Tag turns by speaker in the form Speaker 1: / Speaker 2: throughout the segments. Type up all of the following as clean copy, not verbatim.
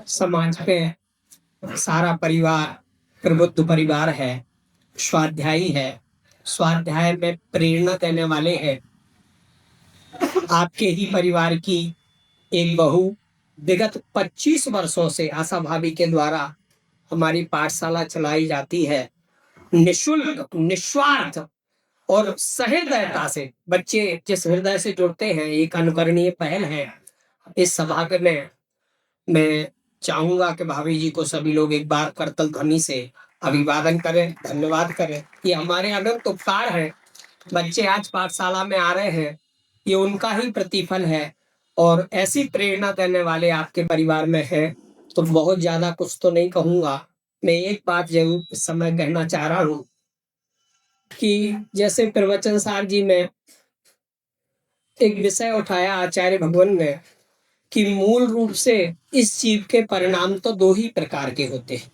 Speaker 1: समाज पे सारा परिवार प्रबुद्ध परिवार है, स्वाध्यायी है। स्वाध्याय में प्रेरणा देने वाले हैं। आपके ही परिवार की एक बहू विगत 25 वर्षों से आशा भाभी के द्वारा हमारी पाठशाला चलाई जाती है। निःशुल्क, निस्वार्थ और सहृदयता से बच्चे जिस हृदय से जुड़ते हैं, एक अनुकरणीय पहल है। इस सभा में मैं चाहूंगा कि भाभी जी को सभी लोग एक बार करतल ध्वनि से अभिवादन करें, धन्यवाद करें। ये हमारे अनंत उपकार है। बच्चे आज पाठशाला में आ रहे हैं, ये उनका ही प्रतिफल है। और ऐसी प्रेरणा देने वाले आपके परिवार में है तो बहुत ज्यादा कुछ तो नहीं कहूंगा। मैं एक बात जरूर इस समय कहना चाह रहा हूँ कि जैसे प्रवचन सार जी में एक विषय उठाया आचार्य भगवान ने कि मूल रूप से इस जीव के परिणाम तो दो ही प्रकार के होते हैं।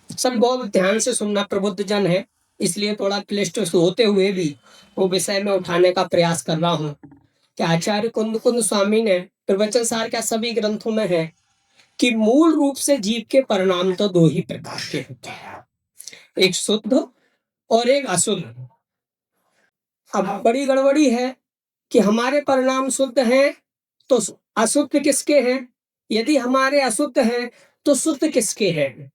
Speaker 1: सब बहुत ध्यान से सुनना, प्रबुद्ध जन है, इसलिए थोड़ा क्लिष्ट होते हुए भी वो विषय में उठाने का प्रयास कर रहा हूँ कि आचार्य कुंद कुंद स्वामी ने प्रवचन सार का सभी ग्रंथों में है कि मूल रूप से जीव के परिणाम तो दो ही प्रकार के होते हैं, एक शुद्ध और एक अशुद्ध। अब बड़ी गड़बड़ी है कि हमारे परिणाम शुद्ध हैं तो अशुद्ध किसके हैं, यदि हमारे अशुद्ध हैं तो शुद्ध किसके हैं।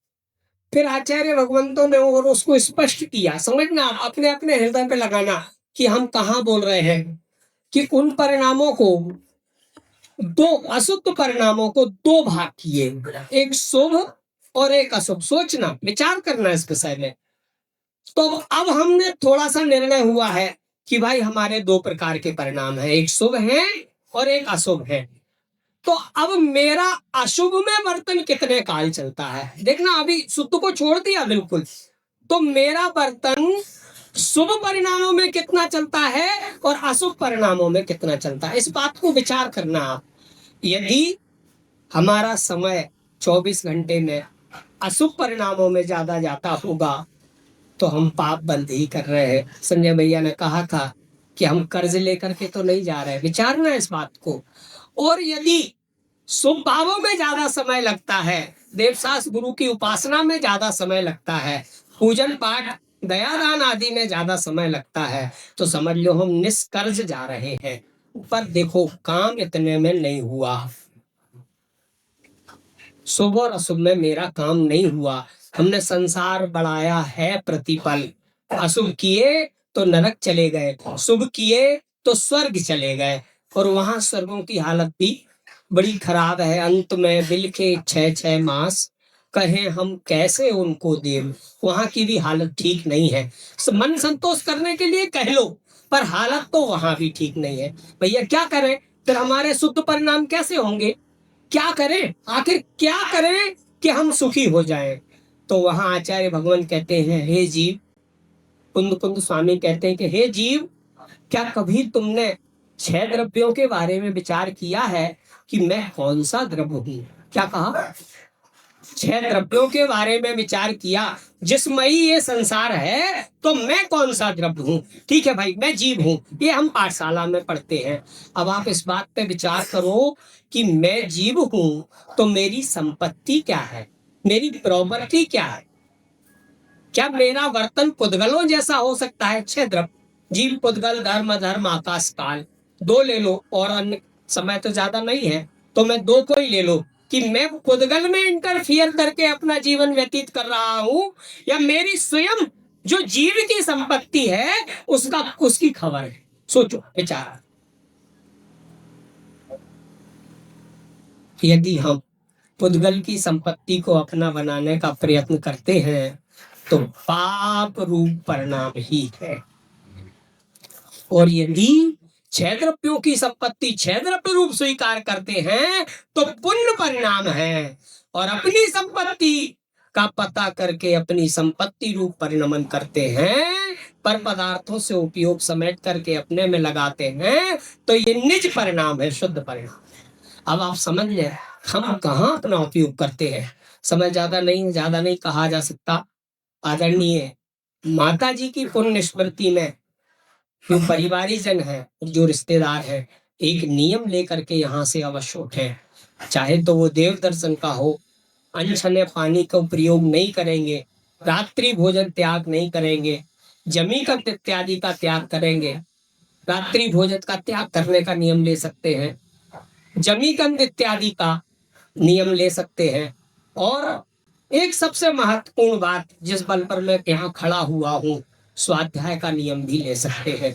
Speaker 1: फिर आचार्य भगवंतों ने और उसको स्पष्ट किया। समझना, अपने अपने हृदय पे लगाना कि हम कहाँ बोल रहे हैं कि उन परिणामों को दो, अशुद्ध परिणामों को दो भाग किए, एक शुभ और एक अशुभ। सोचना, विचार करना इस विषय में। तो अब हमने थोड़ा सा निर्णय हुआ है कि भाई हमारे दो प्रकार के परिणाम हैं, एक शुभ है और एक अशुभ है। तो अब मेरा अशुभ में वर्तन कितने काल चलता है, देखना। अभी शुद्ध को छोड़ दिया बिल्कुल, तो मेरा वर्तन शुभ परिणामों में कितना चलता है और अशुभ परिणामों में कितना चलता है, इस बात को विचार करना आप। यदि हमारा समय 24 घंटे में अशुभ परिणामों में ज्यादा जाता होगा तो हम पाप बंद ही कर रहे हैं। संजय भैया ने कहा था कि हम कर्ज लेकर के तो नहीं जा रहे, विचारना इस बात को। और यदि शुभ भावों में ज्यादा समय लगता है, देवशास्त्र गुरु की उपासना में ज्यादा समय लगता है, पूजन पाठ दयादान आदि में ज्यादा समय लगता है, तो समझ लो हम निष्कर्ज जा रहे हैं। पर देखो, काम इतने में नहीं हुआ। शुभ और अशुभ में मेरा काम नहीं हुआ। हमने संसार बढ़ाया है प्रतिपल। अशुभ किए तो नरक चले गए, शुभ किए तो स्वर्ग चले गए। और वहां स्वर्गों की हालत भी बड़ी खराब है। अंत में बिलखे 6-6 मास, कहें हम कैसे उनको देव। वहां की भी हालत ठीक नहीं है। मन संतोष करने के लिए कह लो, पर हालत तो वहां भी ठीक नहीं है। भैया क्या करें, फिर हमारे शुद्ध परिणाम कैसे होंगे, क्या करें, आखिर क्या करें कि हम सुखी हो जाएं। तो वहां आचार्य भगवान कहते हैं, हे जीव, कुंद कुंद स्वामी कहते हैं कि हे जीव, क्या कभी तुमने 6 द्रव्यों के बारे में विचार किया है कि मैं कौन सा द्रव्य हूँ। क्या कहा, 6 द्रव्यों के बारे में विचार किया, जिसमयी ये संसार है तो मैं कौन सा द्रव्य हूँ। ठीक है भाई, मैं जीव हूँ, ये हम पाठशाला में पढ़ते हैं। अब आप इस बात पे विचार करो कि मैं जीव हूँ तो मेरी संपत्ति क्या है, मेरी प्रॉपर्टी क्या है। क्या मेरा वर्तन पुद्गलों जैसा हो सकता है। 6 द्रव्य, जीव, पुद्गल, धर्म, अधर्म, आकाश, काल, 2 ले लो, और अन्य समय तो ज्यादा नहीं है तो मैं 2 को ही ले लो कि मैं पुद्गल में इंटरफियर करके अपना जीवन व्यतीत कर रहा हूं, या मेरी स्वयं जो जीव की संपत्ति है उसकी खबर है। सोचो, विचार। यदि हम पुद्गल की संपत्ति को अपना बनाने का प्रयत्न करते हैं तो पाप रूप परिणाम ही है। और यदि 6 द्रव्यों की संपत्ति 6 द्रव्य रूप स्वीकार करते हैं तो पुण्य परिणाम है। और अपनी संपत्ति का पता करके अपनी संपत्ति रूप परिणमन करते हैं, पर पदार्थों से उपयोग समेट करके अपने में लगाते हैं, तो ये निज परिणाम है, शुद्ध परिणाम। अब आप समझ लें हम कहाँ अपना उपयोग करते हैं। समय ज्यादा नहीं कहा जा सकता। आदरणीय माता जी की पुण्य स्मृति में जो परिवारी जन है, जो रिश्तेदार है, एक नियम लेकर के यहाँ से अवश्य उठें। चाहे तो वो देव दर्शन का हो, अनछने पानी का प्रयोग नहीं करेंगे, रात्रि भोजन त्याग नहीं करेंगे, जमीकंद इत्यादि का त्याग करेंगे। रात्रि भोजन का त्याग करने का नियम ले सकते हैं, जमीकंद इत्यादि का नियम ले सकते हैं। और एक सबसे महत्वपूर्ण बात जिस बल पर मैं यहाँ खड़ा हुआ हूँ, स्वाध्याय का नियम भी ले सकते हैं।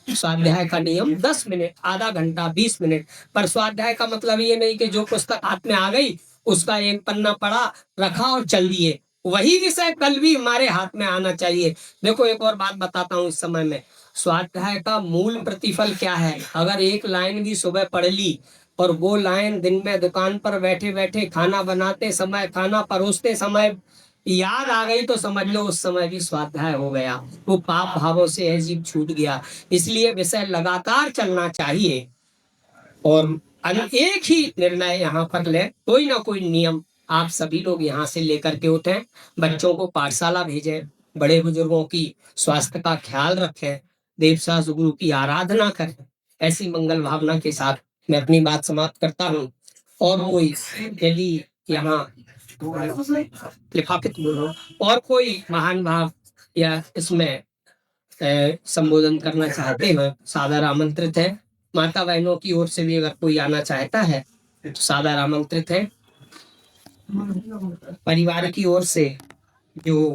Speaker 1: स्वाध्याय का नियम 10 मिनट, आधा घंटा, 20 मिनट। पर स्वाध्याय का मतलब ये नहीं कि जो पुस्तक हाथ में आ गई उसका एक पन्ना पढ़ा, रखा और चल दिए। वही विषय कल भी हमारे हाथ में आना चाहिए। देखो एक और बात बताता हूँ इस समय में, स्वाध्याय का मूल प्रतिफल क्या है? अगर एक लाइन भी सुबह पढ़ ली और वो लाइन दिन में दुकान पर बैठे बैठे, खाना बनाते समय, खाना परोसते समय याद आ गई, तो समझ लो उस समय भी स्वाध्याय हो गया। वो पाप भावों से अजीब छूट गया। इसलिए विषय लगातार चलना चाहिए और एक ही निर्णय यहाँ पर ले, कोई ना कोई नियम आप सभी लोग यहाँ से लेकर के उठें। बच्चों को पाठशाला भेजें, बड़े बुजुर्गों की स्वास्थ्य का ख्याल रखें, देव शास्त्र गुरु की आराधना करें। ऐसी मंगल भावना के साथ मैं अपनी बात समाप्त करता हूँ। और कोई यदि यहाँ लिफाफित बोलो और कोई महान भाव या इसमें संबोधन करना चाहते हैं, सादर आमंत्रित है। माता बहनों की ओर से भी अगर कोई आना चाहता है तो सादर आमंत्रित है। परिवार की ओर से जो